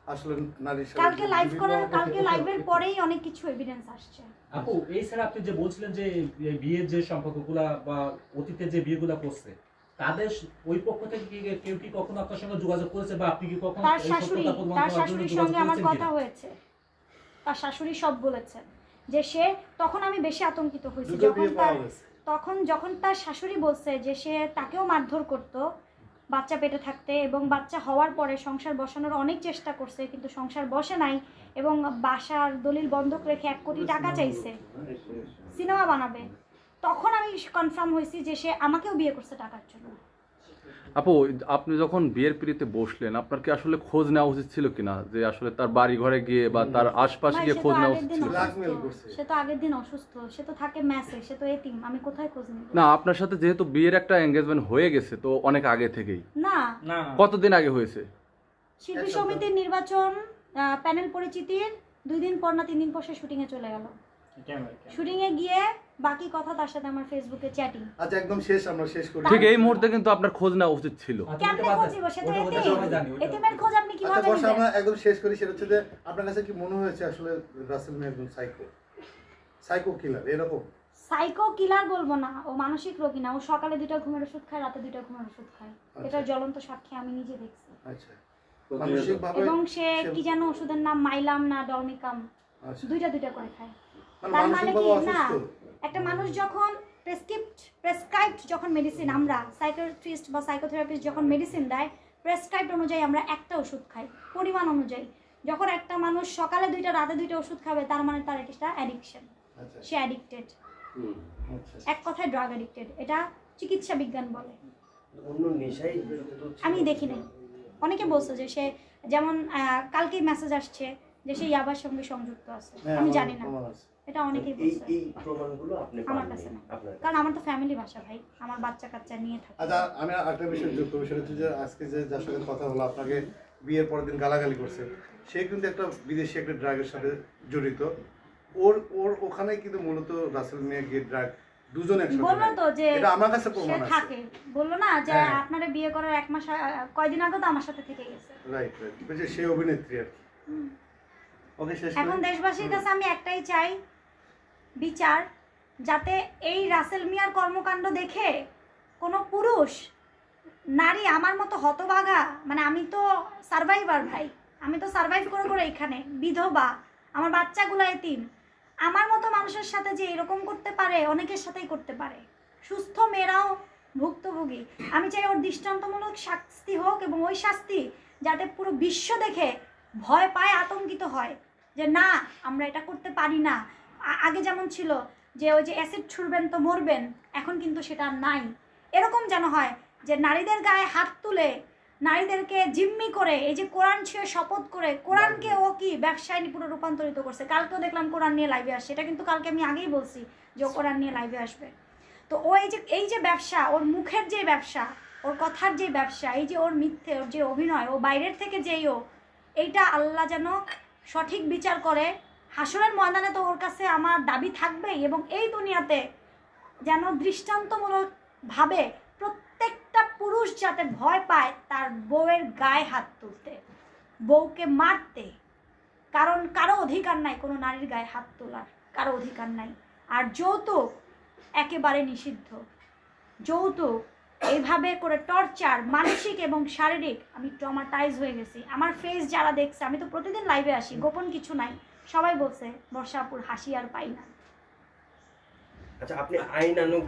আসলে নারী কালকে লাইভের পরেই অনেক কিছু এভিডেন্স আসছে। আপু এই স্যার আপনি যে বলছিলেন যে বিয়ের যে সম্পর্কগুলা বা অতীতে যে বিয়েগুলা করছে তাদের ওই পক্ষ থেকে কি কেউ কি কখনো আপনার সঙ্গে যোগাযোগ করেছে বা আপনি কি কখনো তার শাশুড়ির সঙ্গে আমার কথা হয়েছে, তার শাশুড়ি সব বলেছে যে সে তখন আমি বেশি আতঙ্কিত হয়েছি যখন তার শাশুড়ি বলছে যে সে তাকেও মারধর করতো বাচ্চা পেটে থাকতে এবং বাচ্চা হওয়ার পরে সংসার বসানোর অনেক চেষ্টা করছে কিন্তু সংসার বসে নাই এবং বাসার দলিল বন্ধক রেখে 1 কোটি টাকা চাইছে সিনেমা বানাবে, তখন আমি কনফার্ম হয়েছি যে সে আমাকেও বিয়ে করছে টাকার জন্য। আপু আপনি যখন বিয়ের পিড়িতে বসলেন আপনার কি আসলে খোঁজ নেওয়া উচিত ছিল কিনা যে আসলে তার বাড়ি ঘরে গিয়ে বা তার আশপাশে গিয়ে খোঁজ নেওয়া উচিত ছিল? সে তো আগের দিন অসুস্থ, সে তো থাকে মেসে, সে তো এতিম, আমি কোথায় খোঁজ নেব? না আপনার সাথে যেহেতু বিয়ের একটা এনগেজমেন্ট হয়ে গেছে তো অনেক আগে থেকেই। না কতদিন আগে হয়েছে? শিল্পী সমিতির নির্বাচন প্যানেল পরিচিতির 2 দিন পর না 3 দিন পর সে শুটিং এ চলে গেল। শুটিং এ গিয়ে বাকি কথা তার সাথে আমার ফেসবুকে চ্যাটিং। আচ্ছা একদম শেষ, আমরা শেষ করি। ঠিক এই মুহূর্তে কিন্তু আপনার খোঁজ নেওয়া উচিত ছিল। কেমনে খোঁজ নিব? সে তো এতিমের খোঁজ আপনি কিভাবে নেবেন? আচ্ছা আমরা একদম শেষ করি, সেটা হচ্ছে যে আপনার কাছে কি মনে হয়েছে আসলে রাসেল মিয়া একজন সাইকো কিলার? এরকম সাইকো কিলার বলবো না, ও মানসিক রোগী না, ও সকালে 2টা ঘুমের ওষুধ খায়, রাতে 2টা ঘুমের ওষুধ খায়। এটা জ্বলন্ত সাক্ষী, আমি নিজে দেখছি। আচ্ছা মানসিকভাবে এবং সে কি যেন ওষুধের নাম মাইলাম না ডলমিকাম, 2টা করে খায়। তার মানে কি না, একটা মানুষ যখন প্রেসক্রাইবড যখন মেডিসিন, আমরা সাইকিয়াট্রিস্ট বা সাইকোথেরাপিস্ট যখন মেডিসিন দেয় প্রেসক্রাইবড অনুযায়ী আমরা একটা ওষুধ খাই পরিমাণ অনুযায়ী। যখন একটা মানুষ সকালে 2টা রাতে 2টা ওষুধ খাবে তার মানে তার একটা অ্যাডিকশন, সে অ্যাডিক্টেড। এক কথায় ড্রাগ অ্যাডিক্টেড, এটা চিকিৎসা বিজ্ঞান বলে। আমি দেখি নাই, অনেকে বলছে যে সে যেমন কালকেই মেসেজ আসছে যে সে ইয়াবার সঙ্গে সংযুক্ত আছে, আমি জানি না, এটা অনেকেই বলছে। এই প্রমাণগুলো আপনি আমার কাছে না, কারণ আমার তো ফ্যামিলি বাসা ভাই, আমার বাচ্চা কাচ্চা নিয়ে থাকে। আচ্ছা আমি আরেকটা বিষয় যোগ করব, সেটা হচ্ছে যে আজকে যে যার সাথে কথা হলো আপনাকে বিয়ের পরের দিন গালাগালি করছে, সে কিন্তু একটা বিদেশি একটা ড্রাগের সাথে জড়িত। ওর ওখানে কিন্তু মূলত রাসেল মিয়া গিয়ে ড্রাগ দুজন একসাথে বললো তো যে এটা আমার কাছে প্রমাণ আছে, থাকে বললো না যে আপনারে বিয়ে করার 1 মাস কয়দিন আগে তো আমার সাথে থেকে গেছে। রাইট বুঝে সেই অভিনেত্রী আর কি। ওকে শেষ এখন দেশবাসীর কাছে আমি একটাই চাই, বিচার, যাতে এই রাসেল মিয়ার কর্মকাণ্ড দেখে কোনো পুরুষ নারী আমার মতো হতভাগা, মানে আমি তো সার্ভাইভার ভাই, আমি তো সার্ভাইভ করে এখানে বিধবা, আমার বাচ্চাগুলো এতিম, আমার মতো মানুষের সাথে যে এরকম করতে পারে অনেকের সাথেই করতে পারে, সুস্থ মেয়েরাও ভুক্তভোগী। আমি চাই ওর দৃষ্টান্তমূলক শাস্তি হোক এবং ওই শাস্তি যাতে পুরো বিশ্ব দেখে ভয় পায়, আতঙ্কিত হয় যে না আমরা এটা করতে পারি না। আগে যেমন ছিল যে ওই যে অ্যাসিড ছুড়বেন তো মরবেন, এখন কিন্তু সেটা নাই। এরকম যেন হয় যে নারীদের গায়ে হাত তুলে নারীদেরকে জিম্মি করে, এই যে কোরআন ছুঁয়ে শপথ করে, কোরআনকে ও কি ব্যবসায় পুরো রূপান্তরিত করছে। কালকেও দেখলাম কোরআন নিয়ে লাইভে আসছে, এটা কিন্তু কালকে আমি আগেই বলছি যে ও কোরআন নিয়ে লাইভে আসবে। তো ও এই যে ব্যবসা, ওর মুখের যে ব্যবসা, ওর কথার যে ব্যবসা, এই যে ওর মিথ্যে, ওর যে অভিনয়, ও বাইরের থেকে যেই ও, এইটা আল্লাহ যেন সঠিক বিচার করে। হাসরের ময়দানে তো ওর কাছে আমার দাবি থাকবেই, এবং এই দুনিয়াতে যেন দৃষ্টান্তমূলকভাবে প্রত্যেকটা পুরুষ যাতে ভয় পায় তার বউয়ের গায়ে হাত তুলতে, বউকে মারতে, কারণ কারো অধিকার নাই কোনো নারীর গায়ে হাত তোলার, কারো অধিকার নাই। আর যৌতুক একেবারে নিষিদ্ধ। যৌতুক এইভাবে করে টর্চার, মানসিক এবং শারীরিক, আমি ট্রমাটাইজ হয়ে গেছি। আমার ফেস যারা দেখছে, আমি তো প্রতিদিন লাইভে আসি, গোপন কিছু নাই, সবাই বলছে বর্ষাপুর হাসি আর পাই না। আচ্ছা আপনি আইনানুগ